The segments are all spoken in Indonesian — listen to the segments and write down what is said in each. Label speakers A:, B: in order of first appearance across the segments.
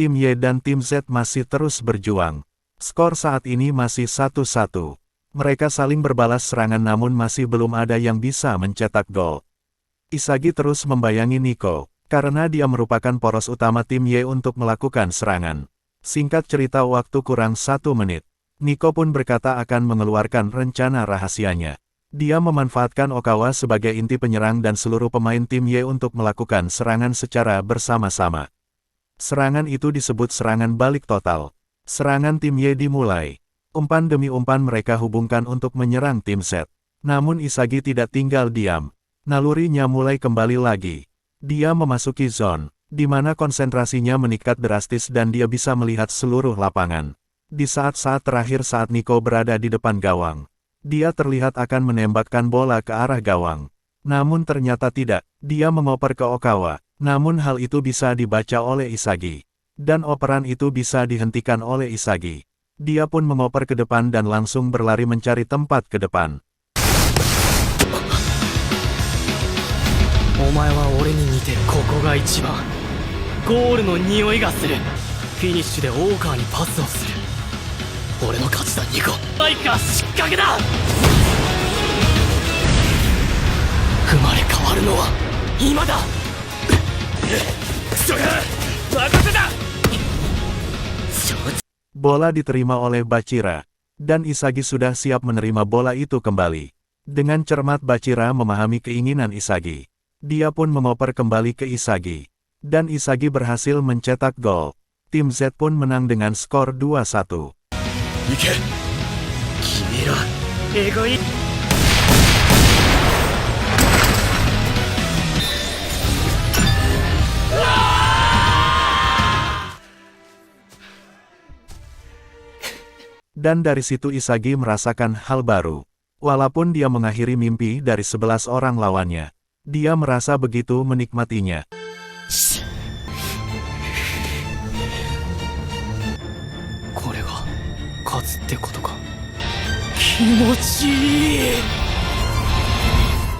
A: Tim Y dan Tim Z masih terus berjuang. Skor saat ini masih 1-1. Mereka saling berbalas serangan namun masih belum ada yang bisa mencetak gol. Isagi terus membayangi Nico, karena dia merupakan poros utama tim Y untuk melakukan serangan. Singkat cerita waktu kurang 1 menit. Nico pun berkata akan mengeluarkan rencana rahasianya. Dia memanfaatkan Okawa sebagai inti penyerang dan seluruh pemain tim Y untuk melakukan serangan secara bersama-sama. Serangan itu disebut serangan balik total. Serangan tim Y dimulai. Umpan demi umpan mereka hubungkan untuk menyerang tim Z. Namun Isagi tidak tinggal diam. Nalurinya mulai kembali lagi. Dia memasuki zone, di mana konsentrasinya meningkat drastis dan dia bisa melihat seluruh lapangan. Di saat-saat terakhir saat Nico berada di depan gawang, dia terlihat akan menembakkan bola ke arah gawang. Namun ternyata tidak, dia mengoper ke Okawa. Namun hal itu bisa dibaca oleh Isagi. Dan operan itu bisa dihentikan oleh Isagi. Dia pun mengoper ke depan dan langsung berlari mencari tempat ke depan.
B: Omae wa ore ni niteru, koko ga ichiban. Goal no nioi ga suru. Finish de Oka ni passをする。俺の勝ちだ、ニコ。バイカー失格だ。生まれ変わるのは今だ。
A: Bola diterima oleh Bachira, dan Isagi sudah siap menerima bola itu kembali. Dengan cermat Bachira memahami keinginan Isagi. Dia pun mengoper kembali ke Isagi. Dan Isagi berhasil mencetak gol. Tim Z pun menang dengan skor 2-1.
B: Ike, Kimira, egoi.
A: Dan dari situ Isagi merasakan hal baru. Walaupun dia mengakhiri mimpi dari 11 orang lawannya, dia merasa begitu menikmatinya.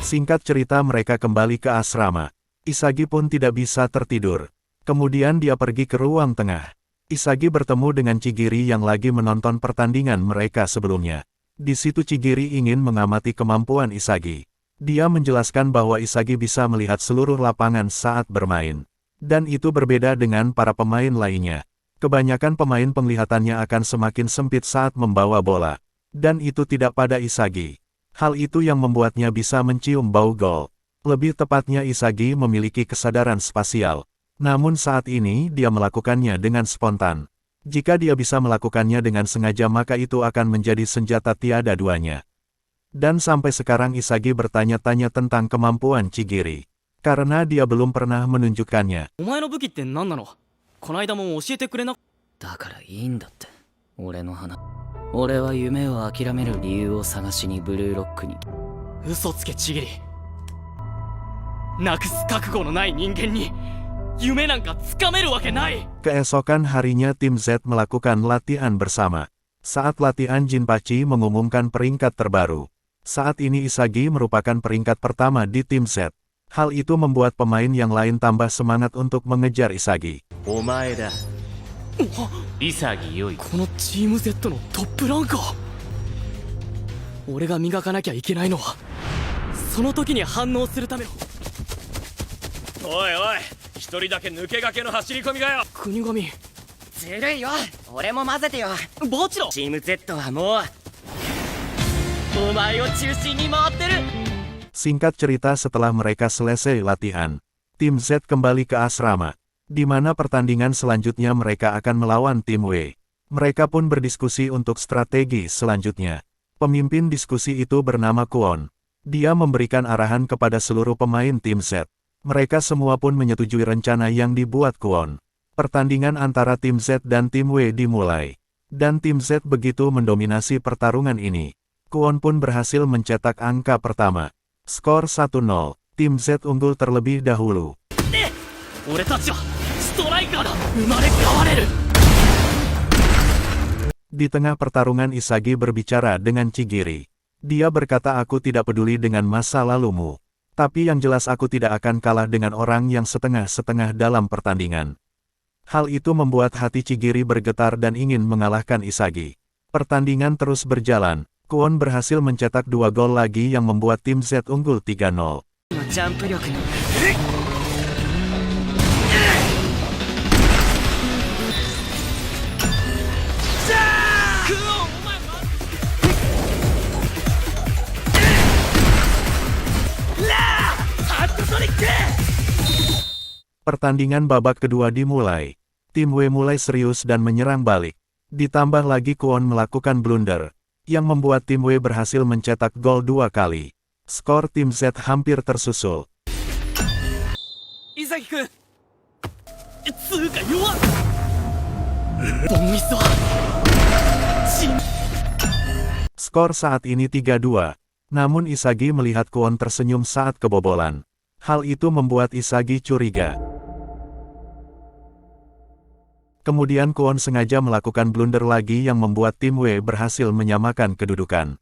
A: Singkat cerita mereka kembali ke asrama. Isagi pun tidak bisa tertidur. Kemudian dia pergi ke ruang tengah. Isagi bertemu dengan Chigiri yang lagi menonton pertandingan mereka sebelumnya. Di situ Chigiri ingin mengamati kemampuan Isagi. Dia menjelaskan bahwa Isagi bisa melihat seluruh lapangan saat bermain. Dan itu berbeda dengan para pemain lainnya. Kebanyakan pemain penglihatannya akan semakin sempit saat membawa bola. Dan itu tidak pada Isagi. Hal itu yang membuatnya bisa mencium bau gol. Lebih tepatnya Isagi memiliki kesadaran spasial. Namun saat ini dia melakukannya dengan spontan. Jika dia bisa melakukannya dengan sengaja maka itu akan menjadi senjata tiada duanya. Dan sampai sekarang Isagi bertanya-tanya tentang kemampuan Chigiri. Karena dia belum pernah menunjukkannya. Keesokan harinya tim Z melakukan latihan bersama. Saat latihan Jinpachi mengumumkan peringkat terbaru. Saat ini Isagi merupakan peringkat pertama di tim Z. Hal itu membuat pemain yang lain tambah semangat untuk mengejar Isagi.
B: Isagi yoi. Kono Team Z no top ranker. Ore ga migakanakia ikenai no wa, sono toki ni hannō suru tame no. Oi oi. 一人だけ抜け駆けの走り込みがよ。国神ずるいよ。俺も混ぜてよ。バチロチーム Z はもうお前を中心に回ってる。
A: Singkat cerita setelah mereka selesai latihan, tim Z kembali ke asrama, di mana pertandingan selanjutnya mereka akan melawan tim W. Mereka pun berdiskusi untuk strategi selanjutnya. Pemimpin diskusi itu bernama Kwon. Dia memberikan arahan kepada seluruh pemain tim Z. Mereka semua pun menyetujui rencana yang dibuat Kwon. Pertandingan antara tim Z dan tim W dimulai. Dan tim Z begitu mendominasi pertarungan ini. Kwon pun berhasil mencetak angka pertama. Skor 1-0. Tim Z unggul terlebih dahulu. Di tengah pertarungan Isagi berbicara dengan Chigiri. Dia berkata aku tidak peduli dengan masa lalumu. Tapi yang jelas aku tidak akan kalah dengan orang yang setengah-setengah dalam pertandingan. Hal itu membuat hati Chigiri bergetar dan ingin mengalahkan Isagi. Pertandingan terus berjalan. Kwon berhasil mencetak 2 gol lagi yang membuat tim Z unggul 3-0.
B: ジャンプ力の
A: Pertandingan babak kedua dimulai. Tim W mulai serius dan menyerang balik. Ditambah lagi Kwon melakukan blunder, yang membuat tim W berhasil mencetak gol 2 kali. Skor tim Z hampir tersusul.
B: 伊崎くんつうか弱っボンミスは
A: Skor saat ini 3-2. Namun Isagi melihat Kwon tersenyum saat kebobolan. Hal itu membuat Isagi curiga. Kemudian Kwon sengaja melakukan blunder lagi yang membuat tim W berhasil menyamakan kedudukan.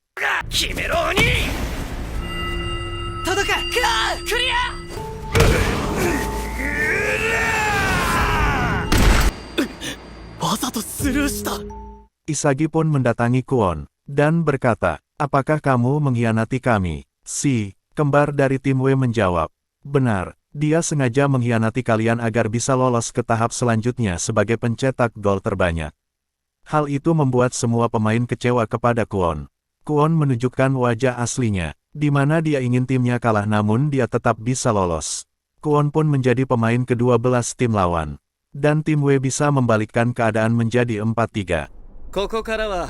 A: Isagi pun mendatangi Kwon dan berkata, "Apakah kamu mengkhianati kami?" Si kembar dari tim W menjawab, "Benar, dia sengaja mengkhianati kalian agar bisa lolos ke tahap selanjutnya sebagai pencetak gol terbanyak." Hal itu membuat semua pemain kecewa kepada Kwon. Kwon menunjukkan wajah aslinya, di mana dia ingin timnya kalah namun dia tetap bisa lolos. Kwon pun menjadi pemain ke-12 tim lawan. Dan tim W bisa membalikkan keadaan menjadi 4-3.
B: ここからは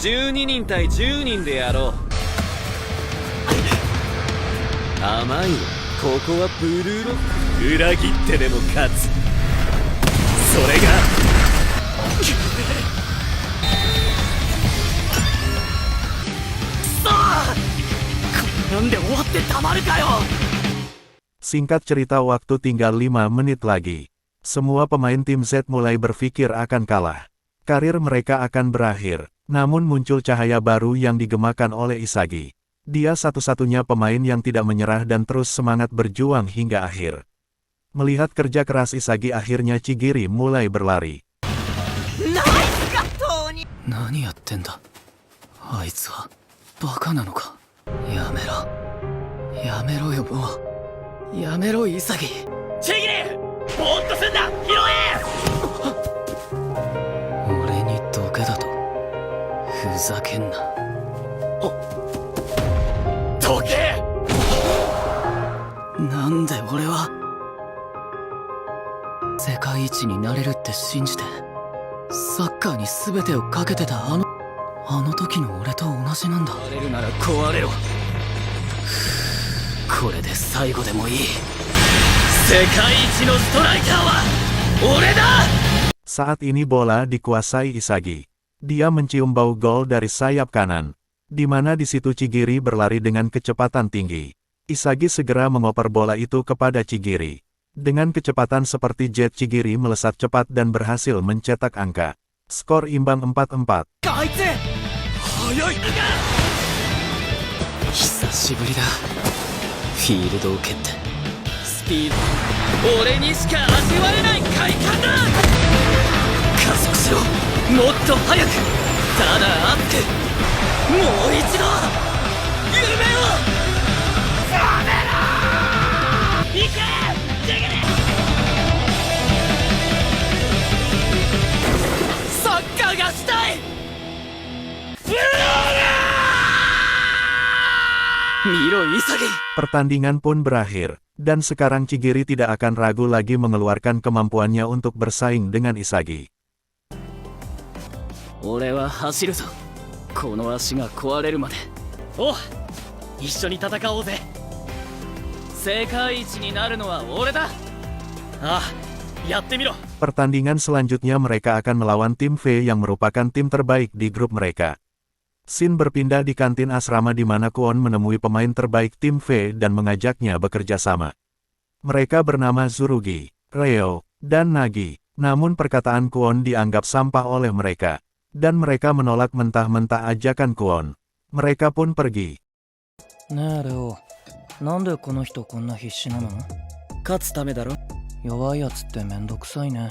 B: 12人対10人でやろう甘いよここはブルーロック裏切ってでも勝つそれがさあこんなんで終わってたまるかよ
A: Singkat cerita, waktu tinggal 5 menit lagi. Semua pemain tim Z mulai berpikir akan kalah. Karir mereka akan berakhir. Namun muncul cahaya baru yang digemakan oleh Isagi. Dia satu-satunya pemain yang tidak menyerah dan terus semangat berjuang hingga akhir. Melihat kerja keras Isagi, akhirnya Chigiri mulai berlari.
B: 何やってんだあいつはバカなのかやめろやめろよもうやめろ潔チギリぼーっとすんな拾え俺にどけだとふざけんなどけなんで俺は世界一になれるって信じてサッカーに全てをかけてたあの時の俺と同じなんだ壊れるなら壊れろこれで最後でもいい世界一のストライカーは俺だ
A: Saat ini bola dikuasai Isagi. Dia mencium bau gol dari sayap kanan, di mana di situ Chigiri berlari dengan kecepatan tinggi. Isagi segera mengoper bola itu kepada Chigiri. Dengan kecepatan seperti jet, Chigiri melesat cepat dan berhasil mencetak angka. Skor imbang 4-4.
B: 久しぶりだフィールドを蹴ってスピード俺にしか味わえない快感だ加速しろもっと速くただ会ってもう一度夢をやめろ行けジギリサッカーがしたいMiro Isagi.
A: Pertandingan pun berakhir, dan sekarang Chigiri tidak akan ragu lagi mengeluarkan kemampuannya untuk bersaing dengan Isagi.
B: 俺は走るぞこの足が壊れるまでおう一緒に戦おうぜ世界一になるのは俺だああやってみろ
A: Pertandingan selanjutnya mereka akan melawan tim V yang merupakan tim terbaik di grup mereka. Shin berpindah di kantin asrama di mana Kwon menemui pemain terbaik tim V dan mengajaknya bekerja sama. Mereka bernama Tsurugi, Reo, dan Nagi. Namun perkataan Kwon dianggap sampah oleh mereka. Dan mereka menolak mentah-mentah ajakan Kwon. Mereka pun pergi.
C: ねえレオ、なんでこの人こんな必死なの？
B: 勝つためだろ
C: 弱いやつってめんどくさいね。